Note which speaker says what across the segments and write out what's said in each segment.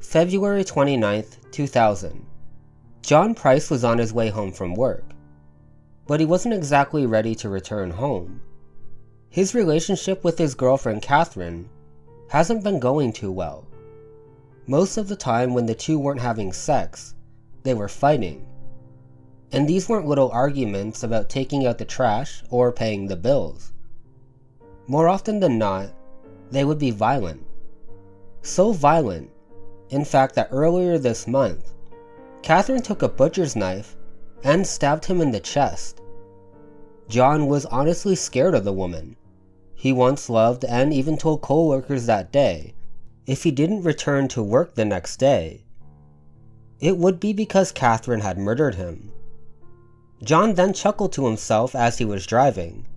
Speaker 1: February 29th, 2000. John Price was on his way home from work, but he wasn't exactly ready to return home. His relationship with his girlfriend Catherine hasn't been going too well. Most of the time when the two weren't having sex, they were fighting. And these weren't little arguments about taking out the trash or paying the bills. More often than not, they would be violent. So violent, in fact, that earlier this month, Catherine took a butcher's knife and stabbed him in the chest. John was honestly scared of the woman he once loved and even told co-workers that day if he didn't return to work the next day, it would be because Catherine had murdered him. John then chuckled to himself as he was driving.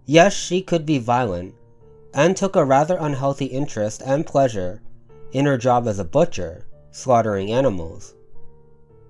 Speaker 1: Yes, she could be violent, and took a rather unhealthy interest and pleasure in her job as a butcher, slaughtering animals.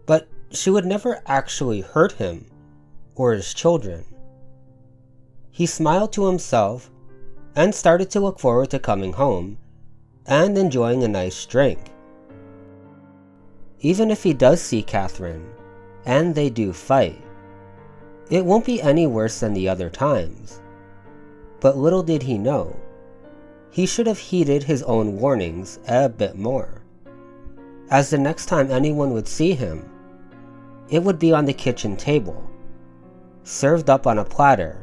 Speaker 1: But she would never actually hurt him or his children. He smiled to himself and started to look forward to coming home and enjoying a nice drink. Even if he does see Catherine, and they do fight, it won't be any worse than the other times. But little did he know, he should have heeded his own warnings a bit more, as the next time anyone would see him, it would be on the kitchen table, served up on a platter,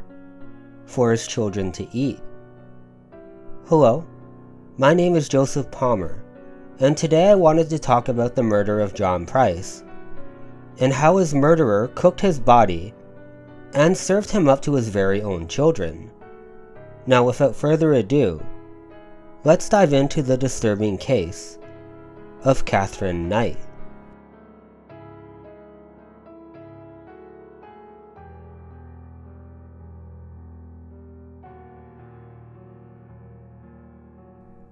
Speaker 1: for his children to eat. Hello, my name is Joseph Palmer, and today I wanted to talk about the murder of John Price, and how his murderer cooked his body and served him up to his very own children. Now, without further ado, let's dive into the disturbing case of Catherine Knight.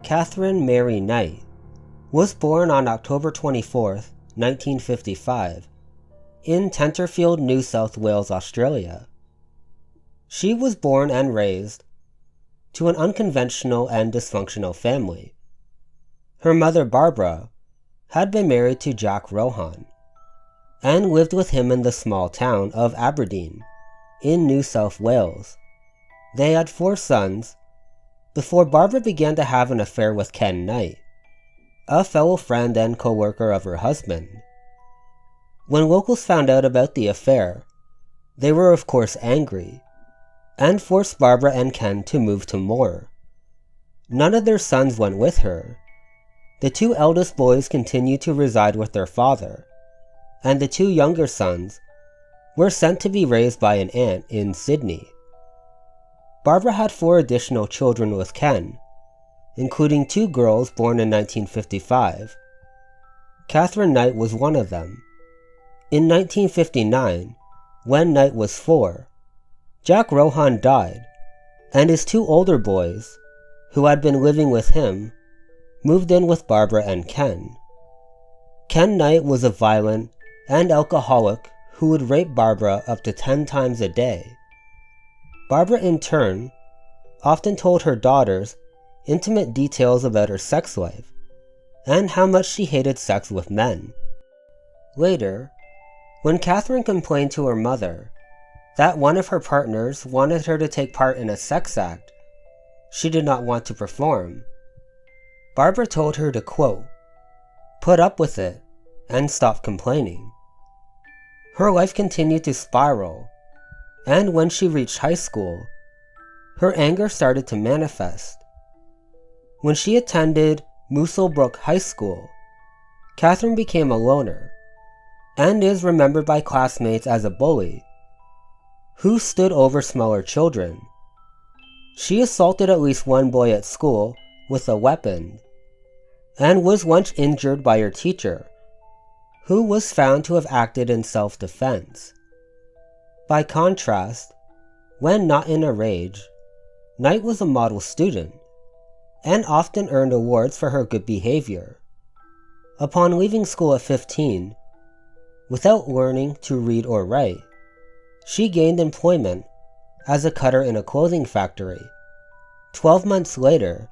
Speaker 1: Catherine Mary Knight was born on October 24, 1955, in Tenterfield, New South Wales, Australia. She was born and raised to an unconventional and dysfunctional family. Her mother, Barbara, had been married to Jack Rohan and lived with him in the small town of Aberdeen in New South Wales. They had 4 sons before Barbara began to have an affair with Ken Knight, a fellow friend and co-worker of her husband. When locals found out about the affair, they were of course angry, and forced Barbara and Ken to move to Moore. None of their sons went with her. The 2 eldest boys continued to reside with their father, and the 2 younger sons were sent to be raised by an aunt in Sydney. Barbara had 4 additional children with Ken, including 2 girls born in 1955. Catherine Knight was one of them. In 1959, when Knight was 4, Jack Rohan died, and his 2 older boys, who had been living with him, moved in with Barbara and Ken. Ken Knight was a violent and alcoholic who would rape Barbara up to 10 times a day. Barbara, in turn, often told her daughters intimate details about her sex life and how much she hated sex with men. Later, when Catherine complained to her mother that one of her partners wanted her to take part in a sex act she did not want to perform, Barbara told her to, quote, "put up with it and stop complaining." Her life continued to spiral, and when she reached high school, her anger started to manifest. When she attended Musselbrook High School, Catherine became a loner, and is remembered by classmates as a bully who stood over smaller children. She assaulted at least 1 boy at school with a weapon, and was once injured by her teacher, who was found to have acted in self-defense. By contrast, when not in a rage, Knight was a model student, and often earned awards for her good behavior. Upon leaving school at 15, without learning to read or write, she gained employment as a cutter in a clothing factory. 12 months later,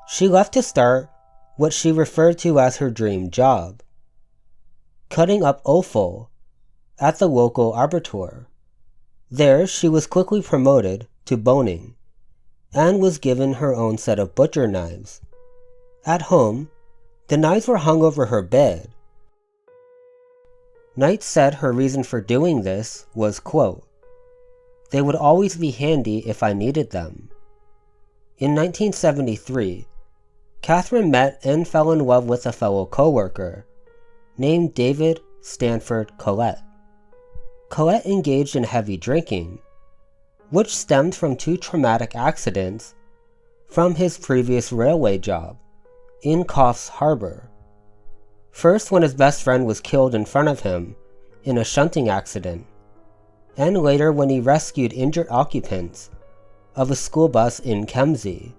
Speaker 1: she left to start what she referred to as her dream job, cutting up offal at the local arbitor. There, she was quickly promoted to boning, and was given her own set of butcher knives. At home, the knives were hung over her bed. Knight said her reason for doing this was, quote, "They would always be handy if I needed them." In 1973, Catherine met and fell in love with a fellow co-worker named David Stanford Collette. Collette engaged in heavy drinking, which stemmed from 2 traumatic accidents from his previous railway job in Coffs Harbour. First, when his best friend was killed in front of him in a shunting accident, and later when he rescued injured occupants of a school bus in Kempsey,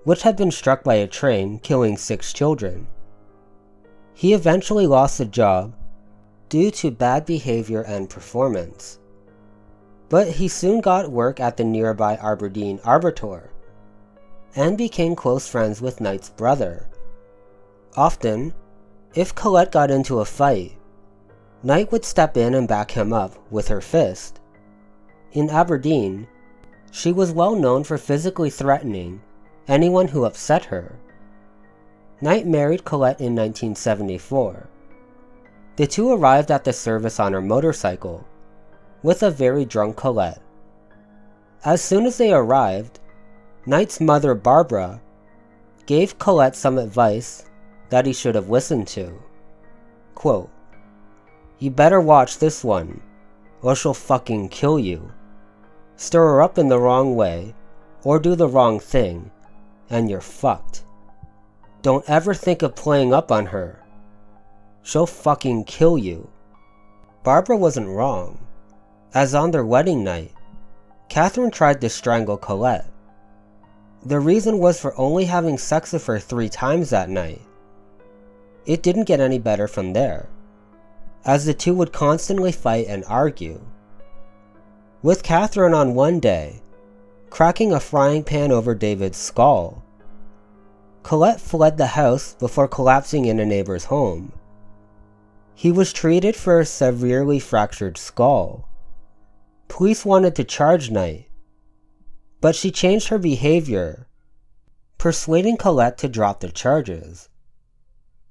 Speaker 1: which had been struck by a train, killing 6 children. He eventually lost the job due to bad behavior and performance, but he soon got work at the nearby Aberdeen Arbitor, and became close friends with Knight's brother. Often, if Collette got into a fight, Knight would step in and back him up with her fist. In Aberdeen, she was well known for physically threatening anyone who upset her. Knight married Collette in 1974. The two arrived at the service on her motorcycle, with a very drunk Collette. As soon as they arrived, Knight's mother, Barbara, gave Collette some advice that he should have listened to. Quote, "You better watch this one, or she'll fucking kill you. Stir her up in the wrong way, or do the wrong thing, and you're fucked. Don't ever think of playing up on her. She'll fucking kill you." Barbara wasn't wrong, as on their wedding night, Catherine tried to strangle Collette. The reason was for only having sex with her 3 times that night. It didn't get any better from there, as the two would constantly fight and argue, with Catherine on one day cracking a frying pan over David's skull. Collette fled the house before collapsing in a neighbor's home. He was treated for a severely fractured skull. Police wanted to charge Knight, but she changed her behavior, persuading Collette to drop the charges.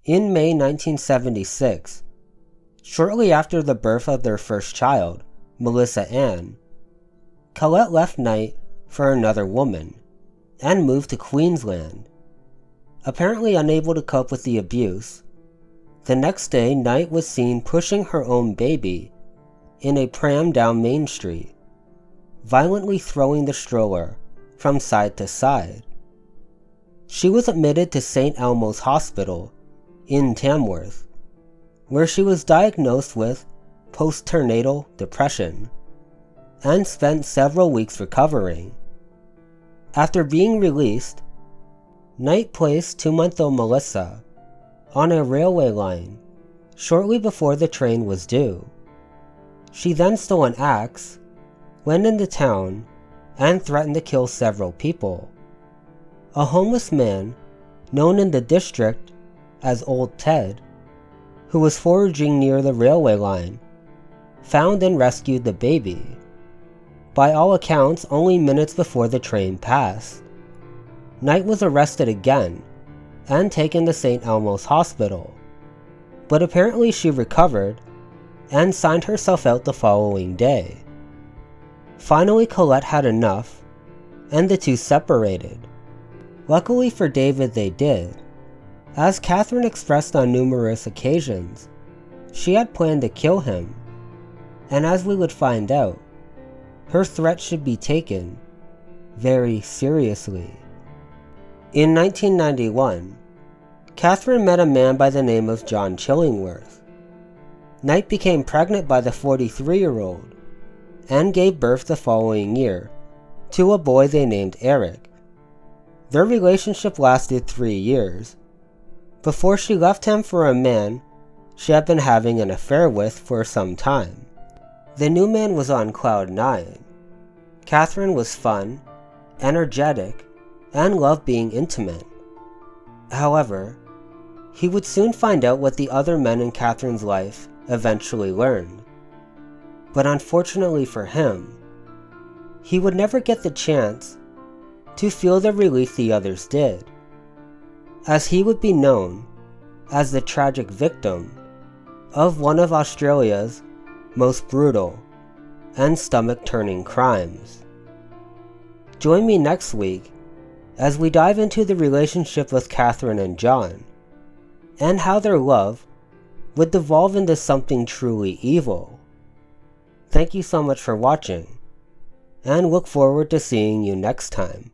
Speaker 1: In May 1976, shortly after the birth of their first child, Melissa Ann, Collette left Knight for another woman and moved to Queensland. Apparently unable to cope with the abuse, the next day Knight was seen pushing her own baby in a pram down Main Street, violently throwing the stroller from side to side. She was admitted to St. Elmo's Hospital in Tamworth, where she was diagnosed with postnatal depression and spent several weeks recovering. After being released, Knight placed 2-month-old Melissa on a railway line shortly before the train was due. She then stole an axe, went into town, and threatened to kill several people. A homeless man, known in the district as Old Ted, who was foraging near the railway line, found and rescued the baby. By all accounts, only minutes before the train passed. Knight was arrested again and taken to St. Elmo's Hospital, but apparently she recovered and signed herself out the following day. Finally, Collette had enough, and the two separated. Luckily for David, they did. As Catherine expressed on numerous occasions, she had planned to kill him, and as we would find out, her threat should be taken very seriously. In 1991, Catherine met a man by the name of John Chillingworth. Knight became pregnant by the 43-year-old and gave birth the following year to a boy they named Eric. Their relationship lasted 3 years, before she left him for a man she had been having an affair with for some time. The new man was on cloud 9. Catherine was fun, energetic, and loved being intimate. However, he would soon find out what the other men in Catherine's life eventually learned. But unfortunately for him, he would never get the chance to feel the relief the others did, as he would be known as the tragic victim of one of Australia's most brutal and stomach-turning crimes. Join me next week as we dive into the relationship with Catherine and John, and how their love would devolve into something truly evil. Thank you so much for watching, and look forward to seeing you next time.